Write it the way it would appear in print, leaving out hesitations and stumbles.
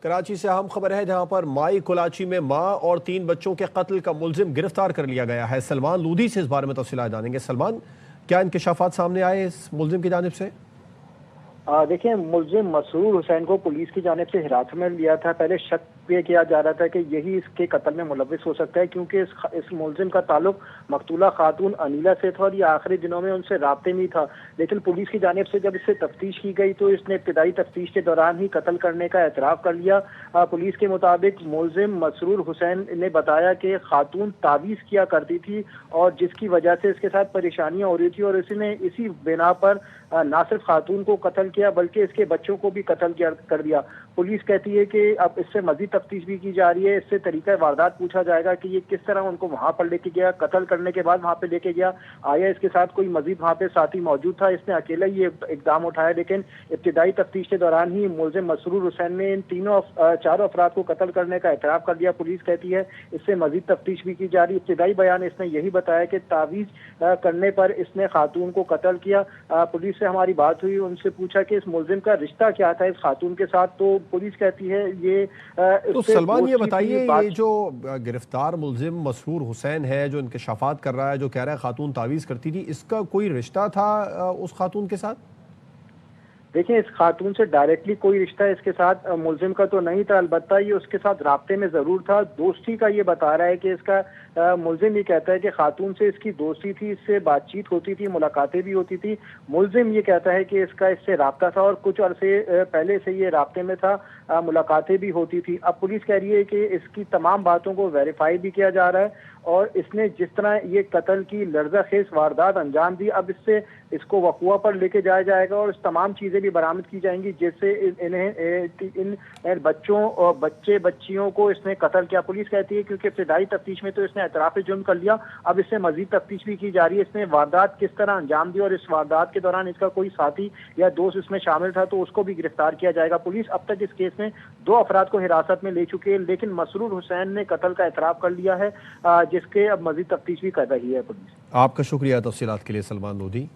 کراچی سے اہم خبر ہے جہاں پر مائی کولاچی میں ماں اور 3 بچوں کے قتل کا ملزم گرفتار کر لیا گیا ہے۔ سلمان لودھی سے اس بارے میں تفصیلات جانیں گے۔ سلمان، کیا انکشافات سامنے آئے اس ملزم کی جانب سے؟ دیکھیں، ملزم مسرور حسین کو پولیس کی جانب سے حراست میں لیا تھا۔ پہلے شک یہ کیا جا رہا تھا کہ یہی اس کے قتل میں ملوث ہو سکتا ہے، کیونکہ اس ملزم کا تعلق مقتولہ خاتون انیلہ سے تھا اور یہ آخری دنوں میں ان سے رابطے میں تھا۔ لیکن پولیس کی جانب سے جب اس سے تفتیش کی گئی تو اس نے ابتدائی تفتیش کے دوران ہی قتل کرنے کا اعتراف کر لیا۔ پولیس کے مطابق ملزم مسرور حسین نے بتایا کہ خاتون تعویذ کیا کرتی تھی اور جس کی وجہ سے اس کے ساتھ پریشانیاں ہو رہی تھی، اور اس نے اسی بنا پر نہ صرف خاتون کو قتل کیا بلکہ اس کے بچوں کو بھی قتل کر دیا۔ پولیس کہتی ہے کہ اب اس سے مزید تفتیش بھی کی جا رہی ہے، اس سے طریقہ واردات پوچھا جائے گا کہ یہ کس طرح ان کو وہاں پر لے کے گیا، قتل کرنے کے بعد وہاں پہ لے کے گیا، آیا اس کے ساتھ کوئی مزید وہاں پہ ساتھی موجود تھا، اس نے اکیلا ہی اقدام اٹھایا۔ لیکن ابتدائی تفتیش کے دوران ہی ملزم مسرور حسین نے ان چاروں افراد کو قتل کرنے کا اعتراف کر دیا۔ پولیس کہتی ہے اس سے مزید تفتیش بھی کی جا رہی ہے۔ ابتدائی بیان اس نے یہی بتایا کہ تعویذ کرنے پر اس نے خاتون کو قتل کیا۔ پولیس سے ہماری بات ہوئی، ان سے پوچھا کہ اس ملزم کا رشتہ کیا تھا اس خاتون کے ساتھ، تو پولیس کہتی ہے یہ تو سلمان یہ بتائیے، یہ جو گرفتار ملزم مسرور حسین ہے جو انکشافات کر رہا ہے، جو کہہ رہا ہے خاتون تعویذ کرتی تھی، اس کا کوئی رشتہ تھا اس خاتون کے ساتھ؟ دیکھیں، اس خاتون سے ڈائریکٹلی کوئی رشتہ اس کے ساتھ ملزم کا تو نہیں تھا، البتہ یہ اس کے ساتھ رابطے میں ضرور تھا، دوستی کا یہ بتا رہا ہے کہ اس کا ملزم یہ کہتا ہے کہ خاتون سے اس کی دوستی تھی، اس سے بات چیت ہوتی تھی، ملاقاتیں بھی ہوتی تھی۔ ملزم یہ کہتا ہے کہ اس کا اس سے رابطہ تھا اور کچھ عرصے پہلے سے یہ رابطے میں تھا، ملاقاتیں بھی ہوتی تھی۔ اب پولیس کہہ رہی ہے کہ اس کی تمام باتوں کو ویریفائی بھی کیا جا رہا ہے اور اس نے جس طرح یہ قتل کی لرزہ خیز واردات انجام دی، اب اس سے اس کو وقوع پر لے کے جایا جائے گا اور اس تمام چیزیں بھی برآمد کی جائیں گی جس سے ان بچوں اور بچیوں کو اس نے قتل کیا۔ پولیس کہتی ہے کیونکہ ابتدائی تفتیش میں تو اس نے اعتراف جرم کر لیا، اب اس سے مزید تفتیش بھی کی جا رہی ہے، اس نے واردات کس طرح انجام دی اور اس واردات کے دوران اس کا کوئی ساتھی یا دوست اس میں شامل تھا تو اس کو بھی گرفتار کیا جائے گا۔ پولیس اب تک اس کیس میں 2 افراد کو حراست میں لے چکی ہے، لیکن مسرور حسین نے قتل کا اعتراف کر لیا ہے، جس کے اب مزید تفتیش بھی کر رہی ہے پولیس۔ آپ کا شکریہ تفصیلات کے لیے سلمان لودھی۔